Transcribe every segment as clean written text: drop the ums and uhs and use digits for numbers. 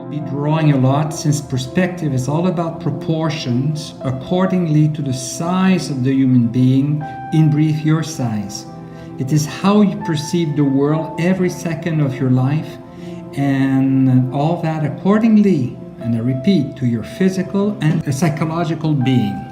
Be drawing a lot, since perspective is all about proportions accordingly to the size of the human being, in brief, your size. It is how you perceive the world every second of your life, and all that accordingly, and I repeat, to your physical and psychological being.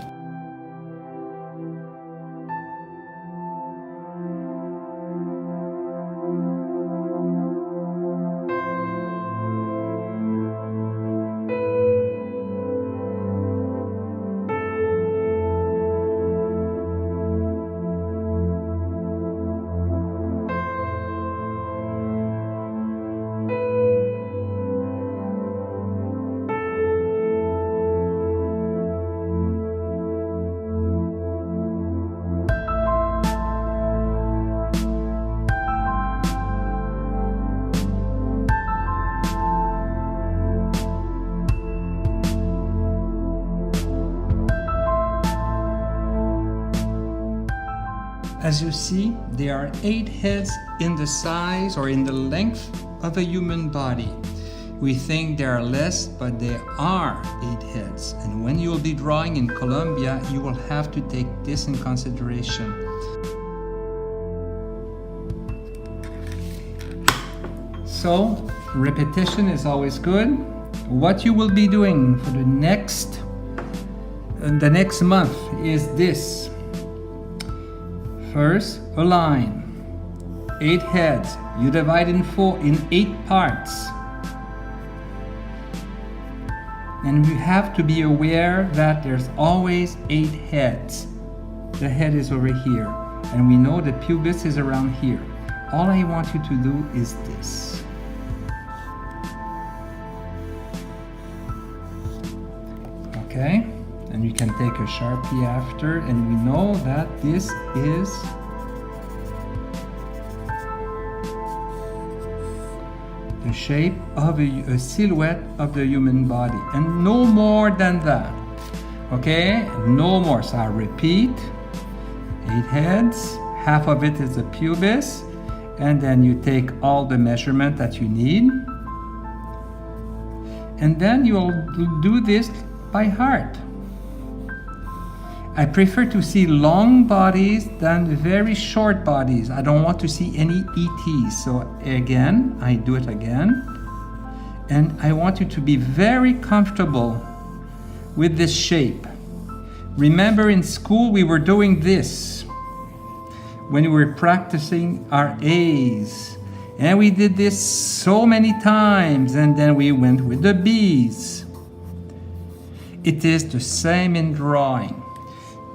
As you see, there are 8 heads in the size or in the length of a human body. We think there are less, but there are 8 heads. And when you will be drawing in Colombia, you will have to take this in consideration. So, repetition is always good. What you will be doing for the next month is this. First, a line, 8 heads. You divide in 8 parts. And you have to be aware that there's always 8 heads. The head is over here, and we know the pubis is around here. All I want you to do is this. Okay? And you can take a Sharpie after, and we know that this is the shape of a silhouette of the human body, and no more than that. Okay, no more. So I repeat, 8 heads, half of it is the pubis, and then you take all the measurement that you need, and then you'll do this by heart. I prefer to see long bodies than very short bodies. I don't want to see any ETs. So again, I do it again. And I want you to be very comfortable with this shape. Remember, in school we were doing this when we were practicing our A's. And we did this so many times, and then we went with the B's. It is the same in drawing.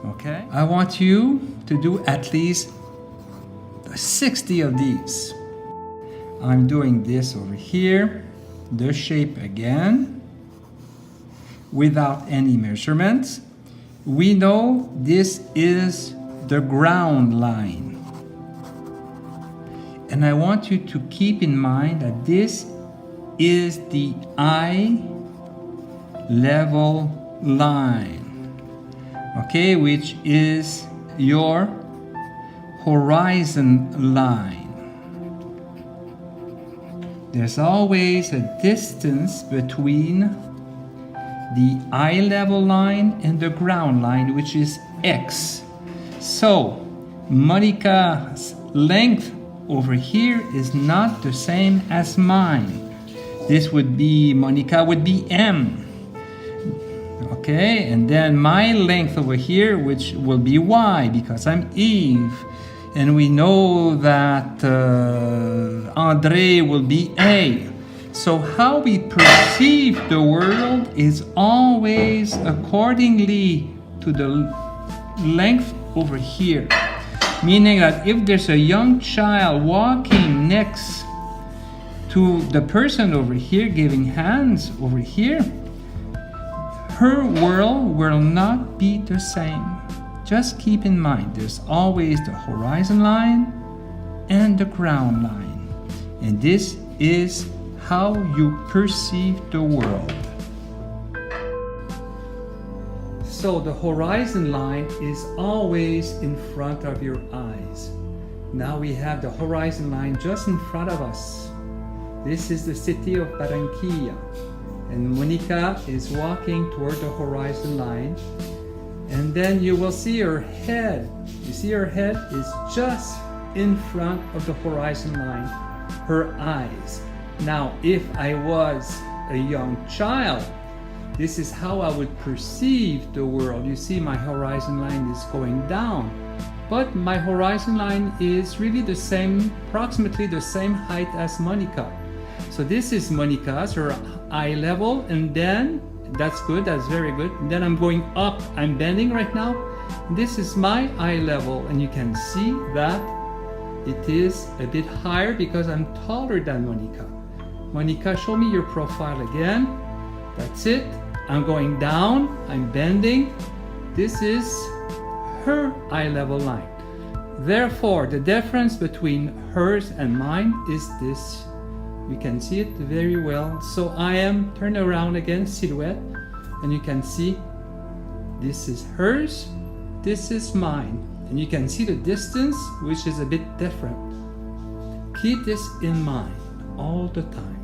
Okay, I want you to do at least 60 of these. I'm doing this over here, the shape again, without any measurements. We know this is the ground line. And I want you to keep in mind that this is the eye level line. Okay, which is your horizon line. There's always a distance between the eye level line and the ground line, which is X. So, Monica's length over here is not the same as mine. This would be, Monica would be M. Okay, and then my length over here, which will be Y, because I'm Eve. And we know that Andre will be A. So how we perceive the world is always accordingly to the length over here. Meaning that if there's a young child walking next to the person over here, giving hands over here, her world will not be the same. Just keep in mind, there's always the horizon line and the ground line. And this is how you perceive the world. So the horizon line is always in front of your eyes. Now we have the horizon line just in front of us. This is the city of Barranquilla. And Monica is walking toward the horizon line. And then you will see her head. You see her head is just in front of the horizon line. Her eyes. Now, if I was a young child, this is how I would perceive the world. You see my horizon line is going down. But my horizon line is really the same, approximately the same height as Monica. So this is Monica's, her eye level, and then, that's good, that's very good. And then I'm going up, I'm bending right now. This is my eye level, and you can see that it is a bit higher because I'm taller than Monica. Monica, show me your profile again. That's it. I'm going down, I'm bending. This is her eye level line. Therefore, the difference between hers and mine is this. You can see it very well. So I am turned around again, silhouette, and you can see this is hers, this is mine. And you can see the distance, which is a bit different. Keep this in mind all the time.